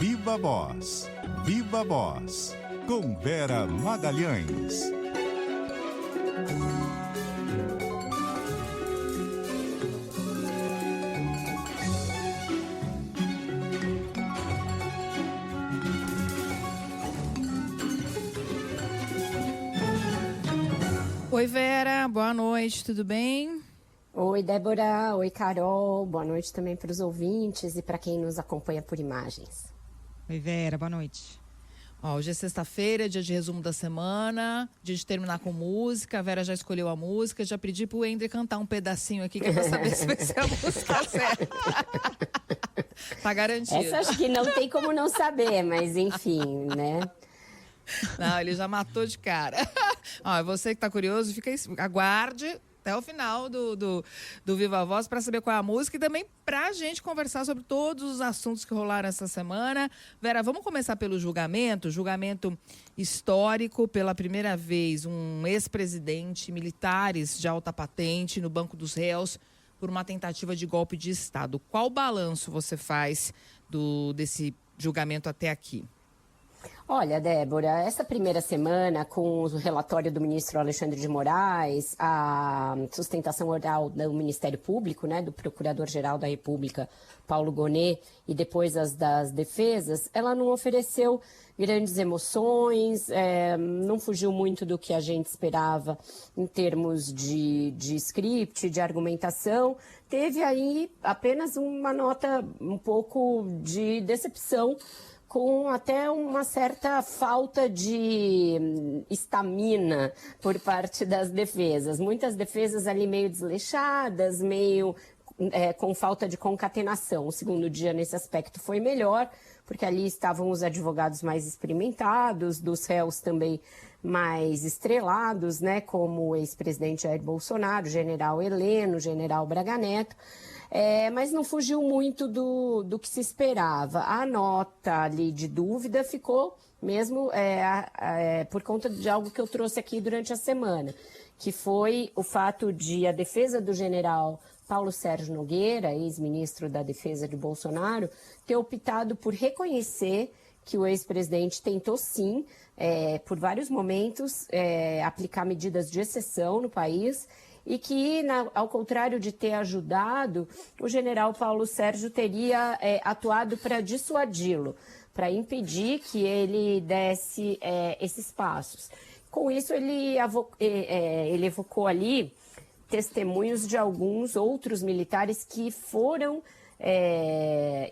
Viva Voz, Viva Voz, com Vera Magalhães. Oi, Vera, boa noite, tudo bem? Oi, Débora, oi, Carol, boa noite também para os ouvintes e para quem nos acompanha por imagens. Oi, Vera, boa noite. Hoje é sexta-feira, dia de resumo da semana, dia de terminar com música. A Vera já escolheu a música, já pedi pro Ender cantar um pedacinho aqui, que é pra saber se vai ser a música certa. Tá garantido. Essa acho que não tem como não saber, mas enfim, né? Não, ele já matou de cara. Ó, você que tá curioso, aguarde até o final do Viva Voz para saber qual é a música e também pra gente conversar sobre todos os assuntos que rolaram essa semana. Vera, vamos começar pelo julgamento histórico. Pela primeira vez, um ex-presidente, militares de alta patente no banco dos réus por uma tentativa de golpe de Estado. Qual balanço você faz desse julgamento até aqui? Olha, Débora, essa primeira semana, com o relatório do ministro Alexandre de Moraes, a sustentação oral do Ministério Público, né, do Procurador-Geral da República, Paulo Gonet, e depois as das defesas, ela não ofereceu grandes emoções, não fugiu muito do que a gente esperava em termos de script, de argumentação. Teve aí apenas uma nota um pouco de decepção, com até uma certa falta de estamina por parte das defesas. Muitas defesas ali meio desleixadas, meio com falta de concatenação. O segundo dia nesse aspecto foi melhor, porque ali estavam os advogados mais experimentados, dos réus também mais estrelados, né, como o ex-presidente Jair Bolsonaro, general Heleno, general Braga Neto. Mas não fugiu muito do que se esperava. A nota ali de dúvida ficou mesmo por conta de algo que eu trouxe aqui durante a semana, que foi o fato de a defesa do general Paulo Sérgio Nogueira, ex-ministro da Defesa de Bolsonaro, ter optado por reconhecer que o ex-presidente tentou sim, por vários momentos, aplicar medidas de exceção no país, e que, ao contrário de ter ajudado, o general Paulo Sérgio teria atuado para dissuadi-lo, para impedir que ele desse esses passos. Com isso, ele evocou ali testemunhos de alguns outros militares que foram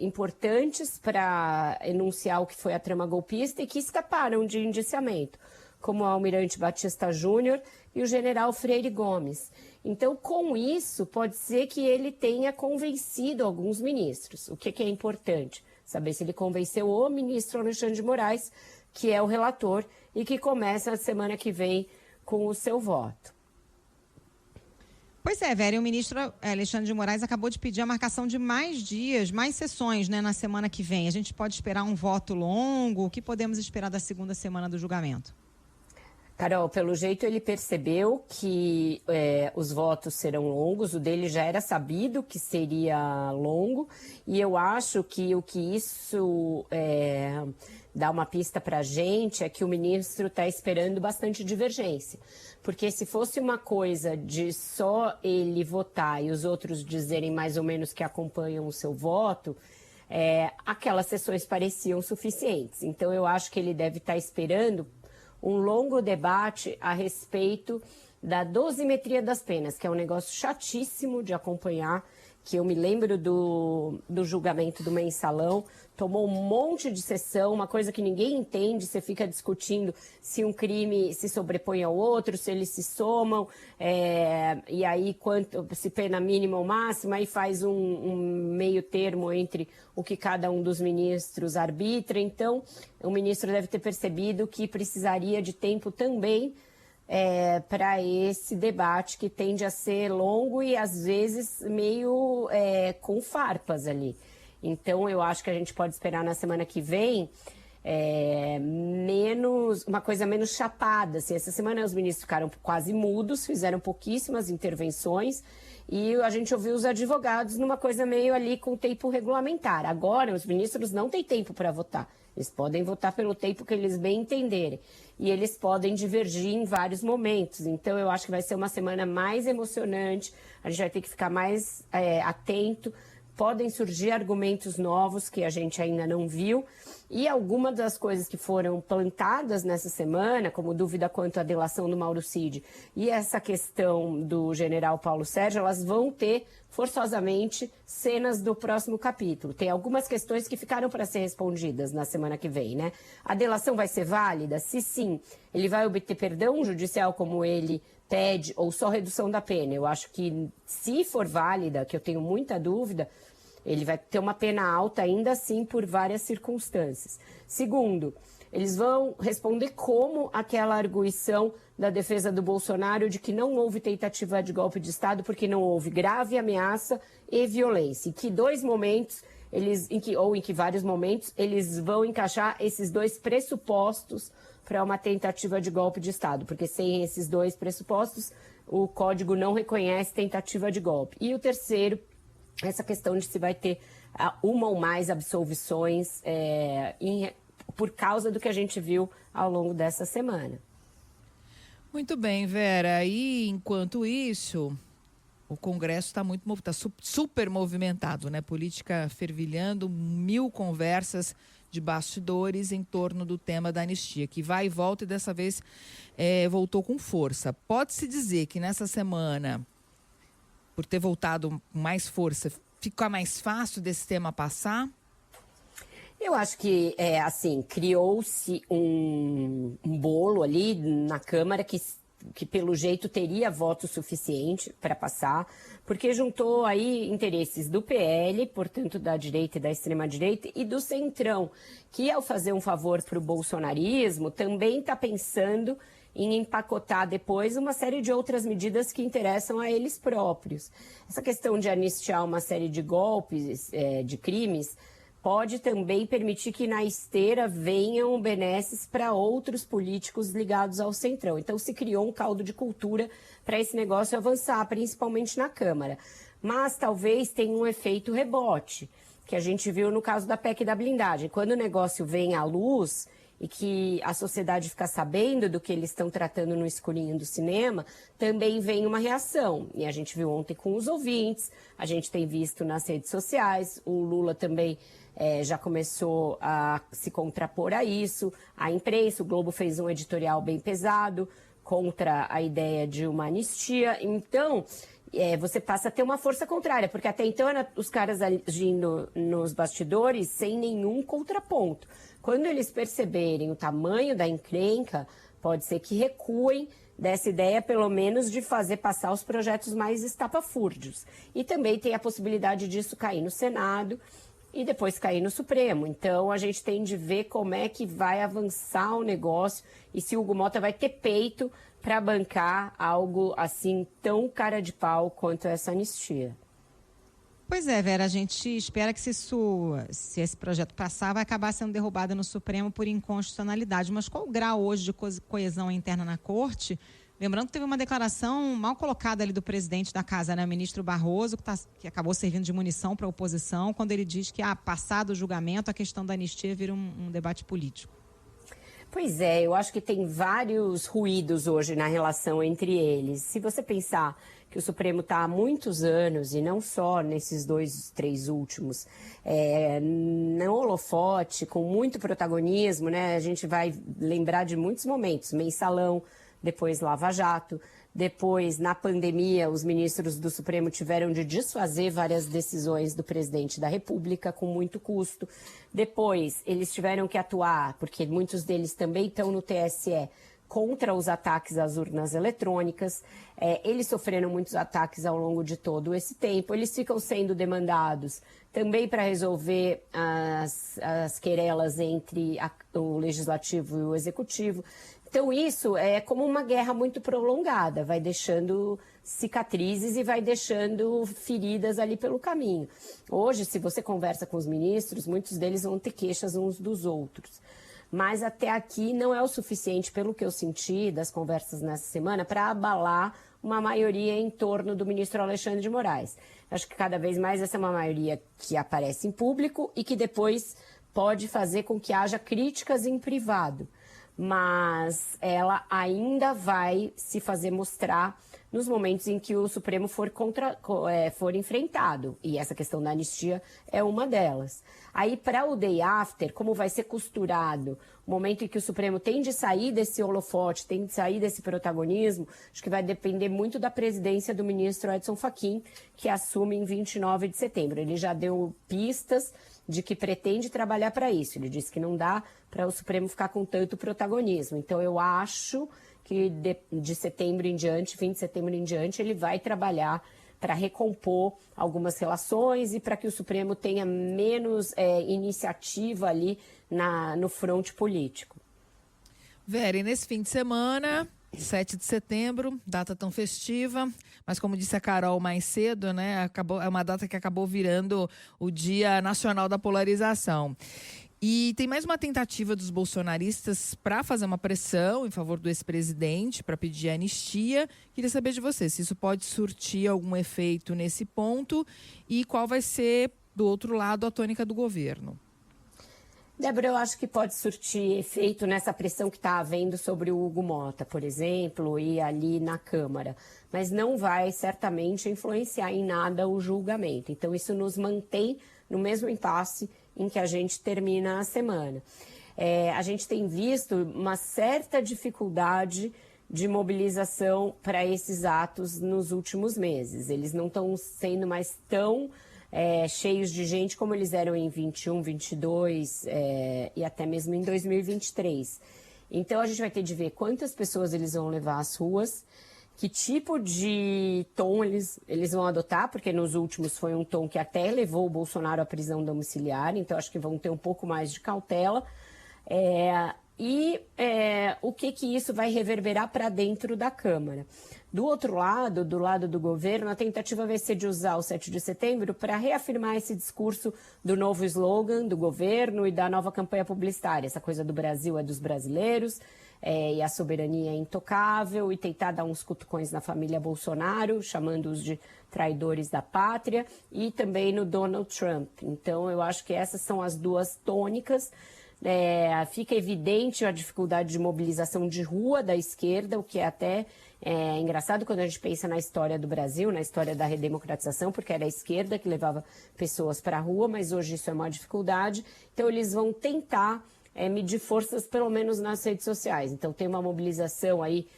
importantes para enunciar o que foi a trama golpista e que escaparam de indiciamento, como o almirante Batista Júnior e o general Freire Gomes. Então, com isso, pode ser que ele tenha convencido alguns ministros. O que é importante? Saber se ele convenceu o ministro Alexandre de Moraes, que é o relator, e que começa a semana que vem com o seu voto. Pois é, Vera, e o ministro Alexandre de Moraes acabou de pedir a marcação de mais dias, mais sessões, né, na semana que vem. A gente pode esperar um voto longo? O que podemos esperar da segunda semana do julgamento? Carol, pelo jeito ele percebeu que os votos serão longos, o dele já era sabido que seria longo, e eu acho que o que isso dá uma pista para a gente é que o ministro está esperando bastante divergência, porque se fosse uma coisa de só ele votar e os outros dizerem mais ou menos que acompanham o seu voto, aquelas sessões pareciam suficientes. Então eu acho que ele deve estar esperando um longo debate a respeito da dosimetria das penas, que é um negócio chatíssimo de acompanhar, que eu me lembro do julgamento do Mensalão, tomou um monte de sessão, uma coisa que ninguém entende, você fica discutindo se um crime se sobrepõe ao outro, se eles se somam, e aí se pena mínima ou máxima, aí faz um meio termo entre o que cada um dos ministros arbitra. Então, o ministro deve ter percebido que precisaria de tempo também para esse debate que tende a ser longo e às vezes meio com farpas ali. Então eu acho que a gente pode esperar na semana que vem uma coisa menos chapada. Assim, essa semana os ministros ficaram quase mudos, fizeram pouquíssimas intervenções e a gente ouviu os advogados numa coisa meio ali com tempo regulamentar. Agora, os ministros não têm tempo para votar. Eles podem votar pelo tempo que eles bem entenderem. E eles podem divergir em vários momentos. Então, eu acho que vai ser uma semana mais emocionante. A gente vai ter que ficar mais atento. Podem surgir argumentos novos que a gente ainda não viu. E algumas das coisas que foram plantadas nessa semana, como dúvida quanto à delação do Mauro Cid e essa questão do general Paulo Sérgio, elas vão ter forçosamente cenas do próximo capítulo. Tem algumas questões que ficaram para ser respondidas na semana que vem, né? A delação vai ser válida? Se sim, ele vai obter perdão judicial como ele pede ou só redução da pena? Eu acho que, se for válida, que eu tenho muita dúvida, ele vai ter uma pena alta ainda assim por várias circunstâncias. Segundo, eles vão responder como aquela arguição da defesa do Bolsonaro de que não houve tentativa de golpe de Estado porque não houve grave ameaça e violência. Em que vários momentos, eles vão encaixar esses dois pressupostos para uma tentativa de golpe de Estado, porque sem esses dois pressupostos, o Código não reconhece tentativa de golpe. E o terceiro, essa questão de se vai ter uma ou mais absolvições por causa do que a gente viu ao longo dessa semana. Muito bem, Vera. E enquanto isso, o Congresso está super movimentado, né? Política fervilhando, 1000 conversas de bastidores em torno do tema da anistia, que vai e volta e dessa vez voltou com força. Pode-se dizer que nessa semana, por ter voltado com mais força, fica mais fácil desse tema passar? Eu acho que, criou-se um bolo ali na Câmara que pelo jeito teria voto suficiente para passar, porque juntou aí interesses do PL, portanto da direita e da extrema-direita, e do Centrão, que ao fazer um favor para o bolsonarismo também está pensando em empacotar depois uma série de outras medidas que interessam a eles próprios. Essa questão de anistiar uma série de golpes, de crimes, pode também permitir que na esteira venham benesses para outros políticos ligados ao Centrão. Então se criou um caldo de cultura para esse negócio avançar, principalmente na Câmara. Mas talvez tenha um efeito rebote, que a gente viu no caso da PEC da blindagem. Quando o negócio vem à luz e que a sociedade fica sabendo do que eles estão tratando no escurinho do cinema, também vem uma reação. E a gente viu ontem com os ouvintes, a gente tem visto nas redes sociais, o Lula também já começou a se contrapor a isso, a imprensa, o Globo fez um editorial bem pesado contra a ideia de uma anistia. Então, você passa a ter uma força contrária, porque até então os caras agindo nos bastidores sem nenhum contraponto. Quando eles perceberem o tamanho da encrenca, pode ser que recuem dessa ideia, pelo menos, de fazer passar os projetos mais estapafúrdios. E também tem a possibilidade disso cair no Senado e depois cair no Supremo. Então, a gente tem de ver como é que vai avançar o negócio e se o Hugo Mota vai ter peito para bancar algo assim tão cara de pau quanto essa anistia. Pois é, Vera, a gente espera que se esse projeto passar, vai acabar sendo derrubado no Supremo por inconstitucionalidade. Mas qual o grau hoje de coesão interna na Corte? Lembrando que teve uma declaração mal colocada ali do presidente da casa, né, o ministro Barroso, que acabou servindo de munição para a oposição, quando ele diz que, passado o julgamento, a questão da anistia vira um debate político. Pois é, eu acho que tem vários ruídos hoje na relação entre eles. Se você pensar que o Supremo está há muitos anos, e não só nesses 2, 3 últimos, no holofote, com muito protagonismo, né? A gente vai lembrar de muitos momentos, mensalão, depois Lava Jato, depois, na pandemia, os ministros do Supremo tiveram de desfazer várias decisões do presidente da República com muito custo. Depois, eles tiveram que atuar, porque muitos deles também estão no TSE, contra os ataques às urnas eletrônicas. Eles sofreram muitos ataques ao longo de todo esse tempo. Eles ficam sendo demandados também para resolver as querelas entre o Legislativo e o Executivo. Então, isso é como uma guerra muito prolongada, vai deixando cicatrizes e vai deixando feridas ali pelo caminho. Hoje, se você conversa com os ministros, muitos deles vão ter queixas uns dos outros. mas até aqui não é o suficiente, pelo que eu senti das conversas nessa semana, para abalar uma maioria em torno do ministro Alexandre de Moraes. Acho que cada vez mais essa é uma maioria que aparece em público e que depois pode fazer com que haja críticas em privado, mas ela ainda vai se fazer mostrar nos momentos em que o Supremo for enfrentado, e essa questão da anistia é uma delas. Aí, para o day after, como vai ser costurado o momento em que o Supremo tem de sair desse holofote, tem de sair desse protagonismo, acho que vai depender muito da presidência do ministro Edson Fachin, que assume em 29 de setembro. Ele já deu pistas de que pretende trabalhar para isso. Ele disse que não dá para o Supremo ficar com tanto protagonismo. Então, eu acho que de setembro em diante, fim de setembro em diante, ele vai trabalhar para recompor algumas relações e para que o Supremo tenha menos iniciativa ali no fronte político. Vera, e nesse fim de semana, 7 de setembro, data tão festiva, mas como disse a Carol mais cedo, né, é uma data que acabou virando o Dia Nacional da Polarização. E tem mais uma tentativa dos bolsonaristas para fazer uma pressão em favor do ex-presidente, para pedir anistia. Queria saber de você se isso pode surtir algum efeito nesse ponto e qual vai ser, do outro lado, a tônica do governo. Débora, eu acho que pode surtir efeito nessa pressão que está havendo sobre o Hugo Mota, por exemplo, e ali na Câmara. Mas não vai, certamente, influenciar em nada o julgamento. Então, isso nos mantém no mesmo impasse em que a gente termina a semana. A gente tem visto uma certa dificuldade de mobilização para esses atos nos últimos meses. Eles não estão sendo mais tão cheios de gente como eles eram em 21, 22 e até mesmo em 2023. Então, a gente vai ter de ver quantas pessoas eles vão levar às ruas, que tipo de tom eles vão adotar, porque nos últimos foi um tom que até levou o Bolsonaro à prisão domiciliar, então acho que vão ter um pouco mais de cautela. O que isso vai reverberar para dentro da Câmara. Do outro lado, do lado do governo, a tentativa vai ser de usar o 7 de setembro para reafirmar esse discurso do novo slogan do governo e da nova campanha publicitária, essa coisa do Brasil é dos brasileiros, e a soberania é intocável, e tentar dar uns cutucões na família Bolsonaro, chamando-os de traidores da pátria, e também no Donald Trump. Então, eu acho que essas são as duas tônicas. Fica evidente a dificuldade de mobilização de rua da esquerda, o que é até engraçado quando a gente pensa na história do Brasil, na história da redemocratização, porque era a esquerda que levava pessoas para a rua, mas hoje isso é uma dificuldade. Então, eles vão tentar medir forças, pelo menos nas redes sociais. Então, tem uma mobilização aí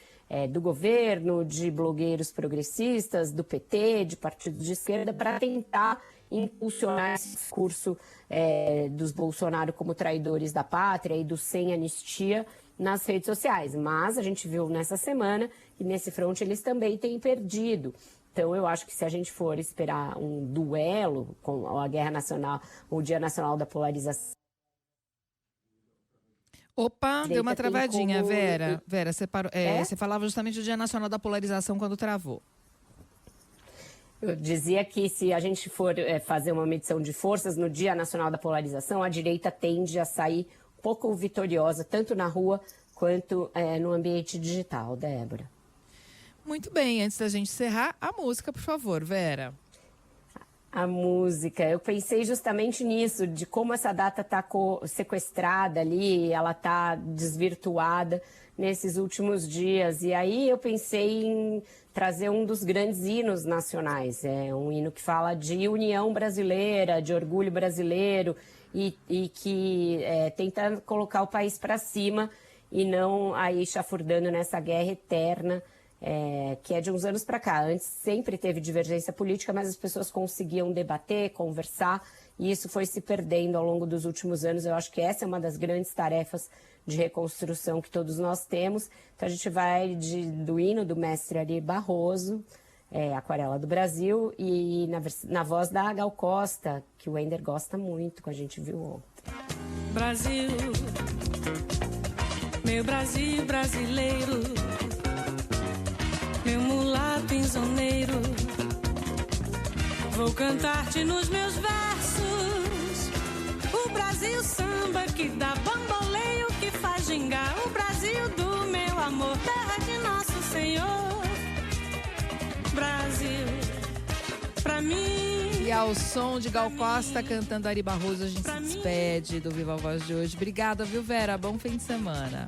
do governo, de blogueiros progressistas, do PT, de partidos de esquerda, para tentar impulsionar esse discurso dos Bolsonaro como traidores da pátria e do sem anistia nas redes sociais. Mas a gente viu nessa semana que nesse fronte eles também têm perdido. Então, eu acho que se a gente for esperar um duelo com a Guerra Nacional, o Dia Nacional da Polarização... Opa, deu uma travadinha, Vera. Vera, você falava justamente do Dia Nacional da Polarização quando travou. Eu dizia que se a gente for fazer uma medição de forças no Dia Nacional da Polarização, a direita tende a sair um pouco vitoriosa, tanto na rua quanto no ambiente digital, Débora. Muito bem, antes da gente encerrar, a música, por favor, Vera. A música, eu pensei justamente nisso, de como essa data está sequestrada ali, ela está desvirtuada nesses últimos dias. E aí eu pensei em trazer um dos grandes hinos nacionais, um hino que fala de união brasileira, de orgulho brasileiro e que tenta colocar o país para cima e não aí chafurdando nessa guerra eterna, que é de uns anos para cá. Antes sempre teve divergência política, mas as pessoas conseguiam debater, conversar, e isso foi se perdendo ao longo dos últimos anos. Eu acho que essa é uma das grandes tarefas de reconstrução que todos nós temos. Então a gente vai do hino do mestre Ari Barroso, Aquarela do Brasil, e na voz da Gal Costa, que o Wender gosta muito, que a gente viu ontem. Brasil, meu Brasil brasileiro, meu mulato insoneiro, vou cantar-te nos meus versos o Brasil samba que dá bamboleio, que Senhor. Brasil, pra mim. E ao som de Gal Costa cantando Ari Barroso, a gente se despede do Viva Voz de hoje. Obrigada, viu, Vera? Bom fim de semana.